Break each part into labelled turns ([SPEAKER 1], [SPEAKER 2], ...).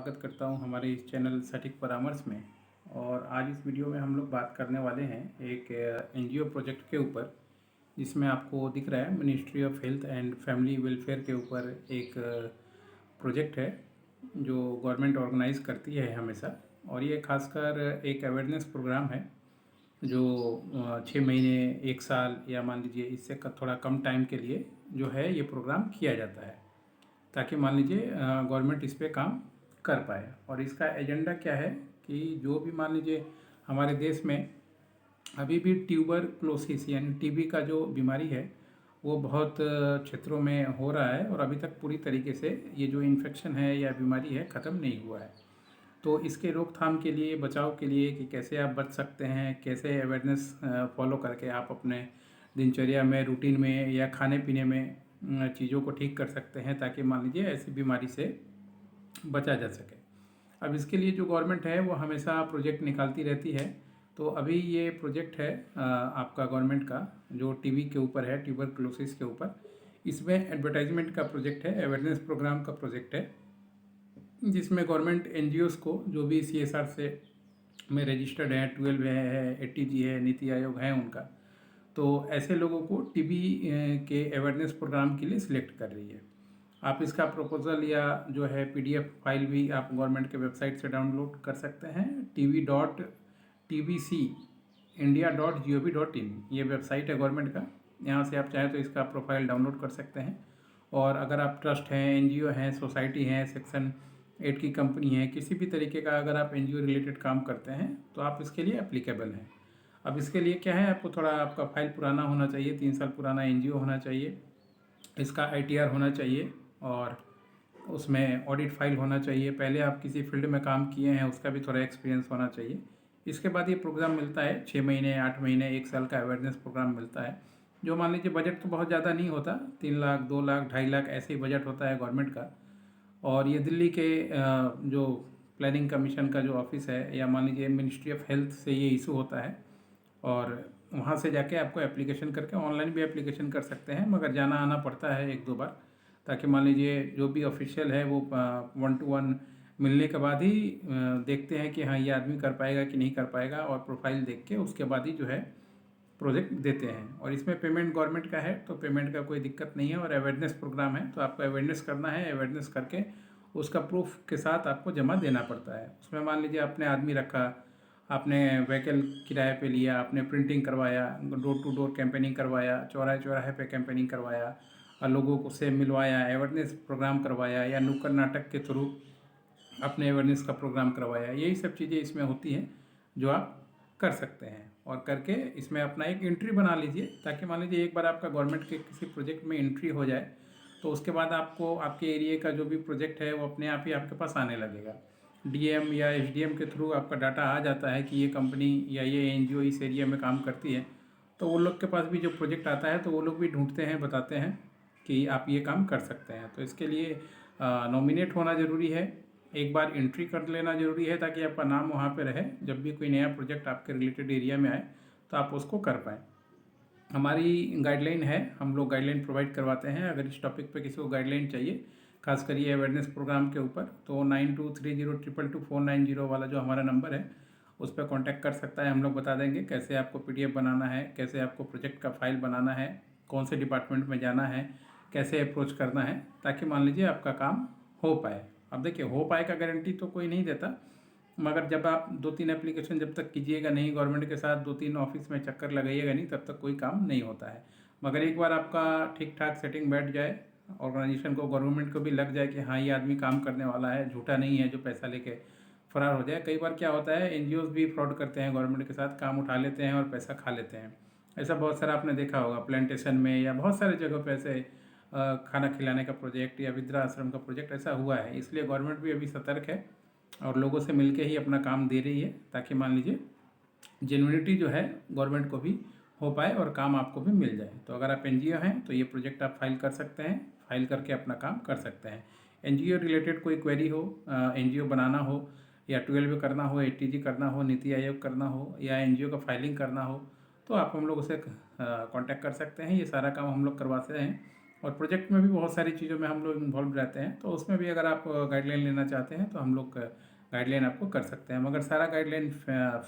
[SPEAKER 1] स्वागत करता हूं हमारे इस चैनल सटीक परामर्श में। और आज इस वीडियो में हम लोग बात करने वाले हैं एक एनजीओ प्रोजेक्ट के ऊपर, जिसमें आपको दिख रहा है ministry of health and family welfare के ऊपर एक प्रोजेक्ट है जो गवर्नमेंट ऑर्गेनाइज करती है हमेशा। और ये खासकर एक अवेयरनेस प्रोग्राम है जो 6 महीने, 1 साल या मान लीजिए इससे थोड़ा कम टाइम के लिए जो है ये प्रोग्राम किया जाता है, ताकि मान लीजिए गवर्नमेंट इस पे काम कर पाए। और इसका एजेंडा क्या है कि जो भी मान लीजिए हमारे देश में अभी भी ट्यूबरक्लोसिस यानी टीबी का जो बीमारी है वो बहुत क्षेत्रों में हो रहा है, और अभी तक पूरी तरीके से ये जो इन्फेक्शन है या बीमारी है ख़त्म नहीं हुआ है। तो इसके रोकथाम के लिए, बचाव के लिए कि कैसे आप बच सकते हैं, कैसे अवेयरनेस फॉलो करके आप अपने दिनचर्या में, रूटीन में या खाने पीने में चीज़ों को ठीक कर सकते हैं, ताकि मान लीजिए ऐसी बीमारी से बचा जा सके। अब इसके लिए जो गवर्नमेंट है वो हमेशा प्रोजेक्ट निकालती रहती है। तो अभी ये प्रोजेक्ट है आपका गवर्नमेंट का जो टीबी के ऊपर है, ट्यूबरक्लोसिस के ऊपर। इसमें एडवर्टाइजमेंट का प्रोजेक्ट है, अवेयरनेस प्रोग्राम का प्रोजेक्ट है, जिसमें गवर्नमेंट एनजीओज़ को जो भी सीएसआर से में रजिस्टर्ड है, 12 है, एटीजी है, नीति आयोग है उनका, तो ऐसे लोगों को टीबी के अवेयरनेस प्रोग्राम के लिए सिलेक्ट कर रही है। आप इसका प्रपोजल या जो है पीडीएफ फाइल भी आप गवर्नमेंट के वेबसाइट से डाउनलोड कर सकते हैं। tv.tbcindia.gov.in ये वेबसाइट है गवर्नमेंट का। यहाँ से आप चाहें तो इसका प्रोफाइल डाउनलोड कर सकते हैं। और अगर आप ट्रस्ट हैं, एनजीओ हैं, सोसाइटी हैं, सेक्शन 8 की कंपनी है, किसी भी तरीके का अगर आप एनजीओ रिलेटेड काम करते हैं तो आप इसके लिए एप्लीकेबल हैं। अब इसके लिए क्या है, आपको थोड़ा आपका फाइल पुराना होना चाहिए, 3 साल पुराना एनजीओ होना चाहिए, इसका आईटीआर होना चाहिए, और उसमें ऑडिट फाइल होना चाहिए, पहले आप किसी फील्ड में काम किए हैं उसका भी थोड़ा एक्सपीरियंस होना चाहिए। इसके बाद ये प्रोग्राम मिलता है, 6 महीने, 8 महीने, 1 साल का अवेयरनेस प्रोग्राम मिलता है, जो मान लीजिए बजट तो बहुत ज़्यादा नहीं होता, 3 लाख, 2 लाख, 2.5 लाख ऐसे ही बजट होता है गवर्नमेंट का। और ये दिल्ली के जो प्लानिंग कमीशन का जो ऑफिस है, या मान लीजिए मिनिस्ट्री ऑफ हेल्थ से ये इशू होता है, और वहाँ से जाके आपको एप्लीकेशन करके, ऑनलाइन भी एप्लीकेशन कर सकते हैं, मगर जाना आना पड़ता है 1-2 बार, ताकि मान लीजिए जो भी ऑफिशियल है वो 1-to-1 मिलने के बाद ही देखते हैं कि हाँ ये आदमी कर पाएगा कि नहीं कर पाएगा, और प्रोफाइल देख के उसके बाद ही जो है प्रोजेक्ट देते हैं। और इसमें पेमेंट गवर्नमेंट का है, तो पेमेंट का कोई दिक्कत नहीं है। और अवेयरनेस प्रोग्राम है तो आपको अवेयरनेस करना है, अवेयरनेस करके उसका प्रूफ के साथ आपको जमा देना पड़ता है। उसमें मान लीजिए आपने आदमी रखा, आपने व्हीकल किराए पे लिया, आपने प्रिंटिंग करवाया, डोर टू डोर कैंपेनिंग करवाया, चौराहे चौराहे पे कैंपेनिंग करवाया, और लोगों को से मिलवाया, अवेयरनेस प्रोग्राम करवाया, या नुक्कड़ नाटक के थ्रू अपने अवेयरनेस का प्रोग्राम करवाया, यही सब चीज़ें इसमें होती हैं जो आप कर सकते हैं। और करके इसमें अपना एक एंट्री बना लीजिए, ताकि मान लीजिए एक बार आपका गवर्नमेंट के किसी प्रोजेक्ट में एंट्री हो जाए तो उसके बाद आपको आपके एरिया का जो भी प्रोजेक्ट है वो अपने आप ही आपके पास आने लगेगा। डीएम या एसडीएम के थ्रू आपका डाटा आ जाता है कि ये कंपनी या ये एनजीओ इस एरिया में काम करती है, तो वो लोग के पास भी जो प्रोजेक्ट आता है तो वो लोग भी ढूंढते हैं, बताते हैं कि आप ये काम कर सकते हैं। तो इसके लिए नॉमिनेट होना ज़रूरी है, एक बार एंट्री कर लेना ज़रूरी है, ताकि आपका नाम वहाँ पे रहे, जब भी कोई नया प्रोजेक्ट आपके रिलेटेड एरिया में आए तो आप उसको कर पाएँ। हमारी गाइडलाइन है, हम लोग गाइडलाइन प्रोवाइड करवाते हैं। अगर इस टॉपिक पे किसी को गाइडलाइन चाहिए, खासकर ये अवेयरनेस प्रोग्राम के ऊपर, तो 9230222490 वाला जो हमारा नंबर है उस पर कॉन्टैक्ट कर सकता है। हम लोग बता देंगे कैसे आपको पीडीएफ बनाना है, कैसे आपको प्रोजेक्ट का फाइल बनाना है, कौन से डिपार्टमेंट में जाना है, कैसे अप्रोच करना है, ताकि मान लीजिए आपका काम हो पाए। अब देखिए, हो पाए का गारंटी तो कोई नहीं देता, मगर जब आप 2-3 एप्लीकेशन जब तक कीजिएगा नहीं गवर्नमेंट के साथ, 2-3 ऑफिस में चक्कर लगाइएगा नहीं, तब तक कोई काम नहीं होता है। मगर एक बार आपका ठीक ठाक सेटिंग बैठ जाए, ऑर्गेनाइजेशन को, गवर्नमेंट को भी लग जाए कि हाँ ये आदमी काम करने वाला है, झूठा नहीं है जो पैसा लेके फरार हो जाए। कई बार क्या होता है, एनजीओज भी फ्रॉड करते हैं, गवर्नमेंट के साथ काम उठा लेते हैं और पैसा खा लेते हैं। ऐसा बहुत सारा आपने देखा होगा, प्लांटेशन में या बहुत सारे जगह पे ऐसे खाना खिलाने का प्रोजेक्ट या वृद्धा आश्रम का प्रोजेक्ट ऐसा हुआ है। इसलिए गवर्नमेंट भी अभी सतर्क है और लोगों से मिलके ही अपना काम दे रही है, ताकि मान लीजिए जेन्युइनिटी जो है गवर्नमेंट को भी हो पाए और काम आपको भी मिल जाए। तो अगर आप एनजीओ हैं तो ये प्रोजेक्ट आप फाइल कर सकते हैं, फाइल करके अपना काम कर सकते हैं। एनजीओ रिलेटेड कोई क्वेरी हो, एनजीओ बनाना हो या 12 करना हो, एटीजी करना हो, नीति आयोग करना हो, या एनजीओ का फाइलिंग करना हो, तो आप हम लोग से कांटेक्ट कर सकते हैं। ये सारा काम हम लोग करवाते हैं और प्रोजेक्ट में भी बहुत सारी चीज़ों में हम लोग इन्वॉल्व रहते हैं, तो उसमें भी अगर आप गाइडलाइन लेना चाहते हैं तो हम लोग गाइडलाइन आपको कर सकते हैं। मगर सारा गाइडलाइन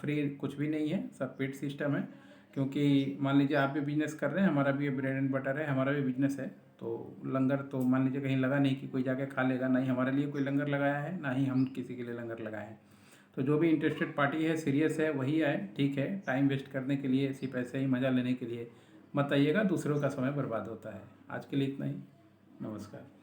[SPEAKER 1] फ्री कुछ भी नहीं है, सब पेड सिस्टम है। क्योंकि मान लीजिए आप भी बिजनेस कर रहे हैं, हमारा भी ब्रेड एंड बटर है, हमारा भी बिजनेस है। तो लंगर तो मान लीजिए कहीं लगा नहीं कि कोई जाके खा लेगा, ना ही हमारे लिए कोई लंगर लगाया है, ना ही हम किसी के लिए लंगर लगाए हैं। तो जो भी इंटरेस्टेड पार्टी है, सीरियस है, वही आए, ठीक है। टाइम वेस्ट करने के लिए, सिर्फ ऐसे ही मज़ा लेने के लिए मत आइएगा, दूसरों का समय बर्बाद होता है। आज के लिए इतना ही। नमस्कार।